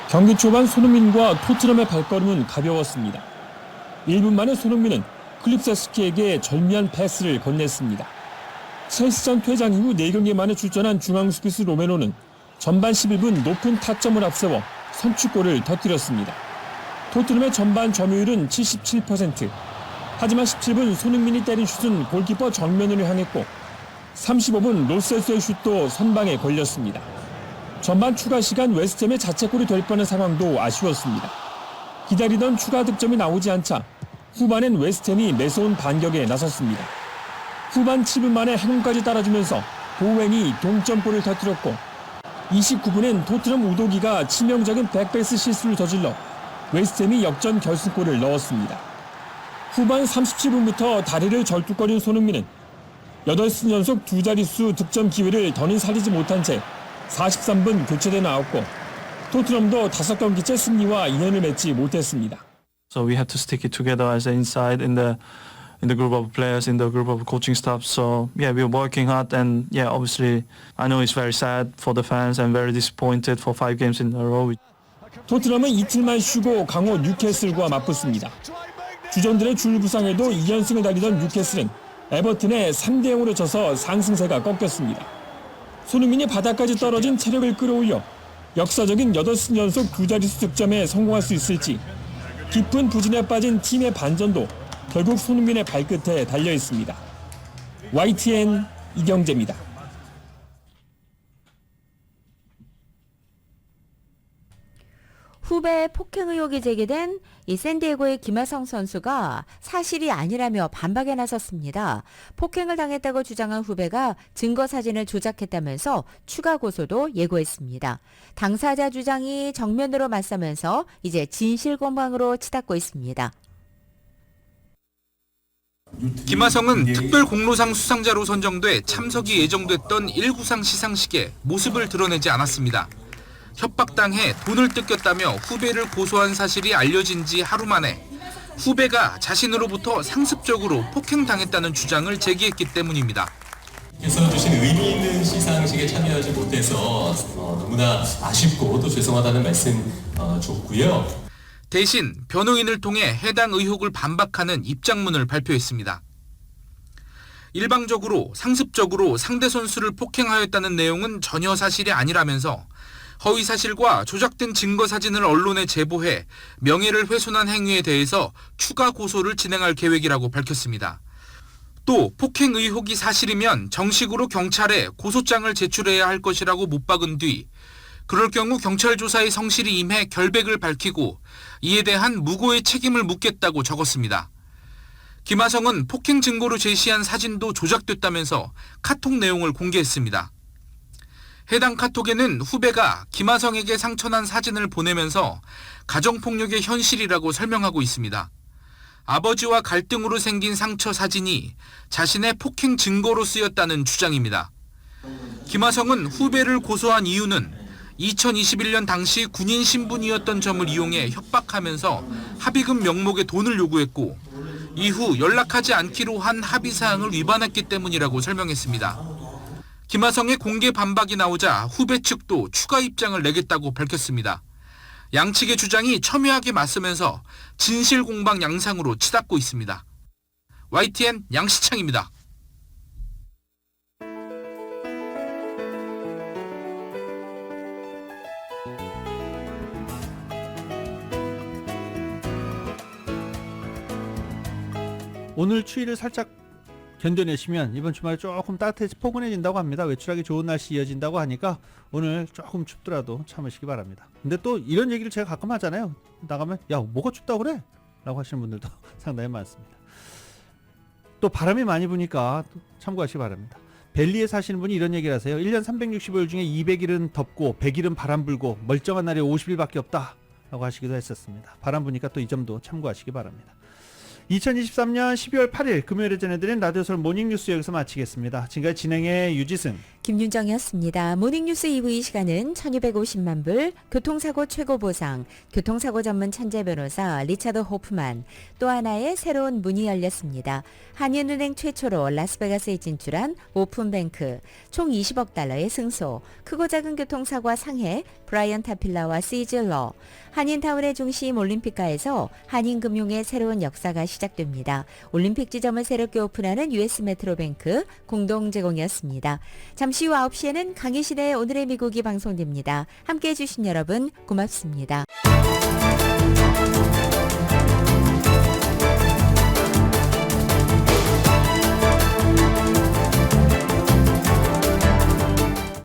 [SPEAKER 15] 경기 초반 손흥민과 토트넘의 발걸음은 가벼웠습니다. 1분 만에 손흥민은 클립세스키에게 절묘한 패스를 건넸습니다. 첼시전 퇴장 이후 4경기 만에 출전한 중앙 수비수 로메로는 전반 11분 높은 타점을 앞세워 선취골을 터뜨렸습니다. 토트넘의 전반 점유율은 77%. 하지만 17분 손흥민이 때린 슛은 골키퍼 정면으로 향했고 35분 로셀소의 슛도 선방에 걸렸습니다. 전반 추가 시간 웨스트햄의 자책골이 될 뻔한 상황도 아쉬웠습니다. 기다리던 추가 득점이 나오지 않자 후반엔 웨스트햄이 매서운 반격에 나섰습니다. 후반 7분 만에 행운까지 따라주면서 보웬이 동점골을 터뜨렸고 29분엔 토트넘 우도기가 치명적인 백패스 실수를 저질러 웨스트햄이 역전 결승골을 넣었습니다. 후반 37분부터 다리를 절뚝거린 손흥민은 8승 연속 두 자릿수 득점 기회를 더는 살리지 못한 채 43분 교체돼 나왔고 토트넘도 5경기째 승리와 인연을 맺지 못했습니다.
[SPEAKER 16] So we have to stick it together as an inside in the group of players, in the group of coaching staff. So yeah, we're working hard, and yeah, obviously I know it's very sad for the fans and very disappointed for 5 games in a row.
[SPEAKER 15] 토트넘은 이틀만 쉬고 강호 뉴캐슬과 맞붙습니다. 주전들의 줄부상에도 2연승을 달리던 뉴캐슬은 에버튼에 3대0으로 져서 상승세가 꺾였습니다. 손흥민이 바닥까지 떨어진 체력을 끌어올려 역사적인 8승 연속 두 자릿수 득점에 성공할 수 있을지 깊은 부진에 빠진 팀의 반전도 결국 손흥민의 발끝에 달려 있습니다. YTN 이경재입니다.
[SPEAKER 3] 후배 폭행 의혹이 제기된 이 샌디에고의 김하성 선수가 사실이 아니라며 반박에 나섰습니다. 폭행을 당했다고 주장한 후배가 증거 사진을 조작했다면서 추가 고소도 예고했습니다. 당사자 주장이 정면으로 맞서면서 이제 진실 공방으로 치닫고 있습니다.
[SPEAKER 17] 김하성은 특별 공로상 수상자로 선정돼 참석이 예정됐던 1구상 시상식에 모습을 드러내지 않았습니다. 협박당해 돈을 뜯겼다며 후배를 고소한 사실이 알려진 지 하루 만에 후배가 자신으로부터 상습적으로 폭행당했다는 주장을 제기했기 때문입니다.
[SPEAKER 18] 께서 주신 의미 있는 시상식에 참여하지 못해서 너무나 아쉽고 또 죄송하다는 말씀 줬고요.
[SPEAKER 17] 대신 변호인을 통해 해당 의혹을 반박하는 입장문을 발표했습니다. 일방적으로 상습적으로 상대 선수를 폭행하였다는 내용은 전혀 사실이 아니라면서 허위사실과 조작된 증거사진을 언론에 제보해 명예를 훼손한 행위에 대해서 추가 고소를 진행할 계획이라고 밝혔습니다. 또 폭행 의혹이 사실이면 정식으로 경찰에 고소장을 제출해야 할 것이라고 못 박은 뒤 그럴 경우 경찰 조사에 성실히 임해 결백을 밝히고 이에 대한 무고의 책임을 묻겠다고 적었습니다. 김하성은 폭행 증거로 제시한 사진도 조작됐다면서 카톡 내용을 공개했습니다. 해당 카톡에는 후배가 김하성에게 상처난 사진을 보내면서 가정폭력의 현실이라고 설명하고 있습니다. 아버지와 갈등으로 생긴 상처 사진이 자신의 폭행 증거로 쓰였다는 주장입니다. 김하성은 후배를 고소한 이유는 2021년 당시 군인 신분이었던 점을 이용해 협박하면서 합의금 명목의 돈을 요구했고 이후 연락하지 않기로 한 합의사항을 위반했기 때문이라고 설명했습니다. 김하성의 공개 반박이 나오자 후배 측도 추가 입장을 내겠다고 밝혔습니다. 양측의 주장이 첨예하게 맞서면서 진실 공방 양상으로 치닫고 있습니다. YTN 양시창입니다.
[SPEAKER 2] 오늘 추위를 살짝 견뎌내시면 이번 주말에 조금 포근해진다고 합니다. 외출하기 좋은 날씨 이어진다고 하니까 오늘 조금 춥더라도 참으시기 바랍니다. 근데 또 이런 얘기를 제가 가끔 하잖아요. 나가면 야 뭐가 춥다고 그래? 라고 하시는 분들도 상당히 많습니다. 또 바람이 많이 부니까 또 참고하시기 바랍니다. 벨리에 사시는 분이 이런 얘기를 하세요. 1년 365일 중에 200일은 덥고 100일은 바람 불고 멀쩡한 날이 50일밖에 없다 라고 하시기도 했었습니다. 바람 부니까 또 이 점도 참고하시기 바랍니다. 2023년 12월 8일 금요일에 전해드린 라디오솔 모닝뉴스 여기서 마치겠습니다. 지금까지 진행의 유지승,
[SPEAKER 3] 김윤정이었습니다. 모닝뉴스 2부 이 시간은 1250만 불, 교통사고 최고 보상, 교통사고 전문 천재 변호사 리차드 호프만, 또 하나의 새로운 문이 열렸습니다. 한인은행 최초로 라스베가스에 진출한 오픈뱅크, 총 20억 달러의 승소, 크고 작은 교통사고와 상해, 브라이언 타필라와 시즐러, 한인타운의 중심 올림픽가에서 한인금융의 새로운 역사가 시작됩니다. 올림픽 지점을 새롭게 오픈하는 US 메트로뱅크 공동 제공이었습니다. 잠시 후 9시에는 강희신의 오늘의 미국이 방송됩니다. 함께해 주신 여러분 고맙습니다.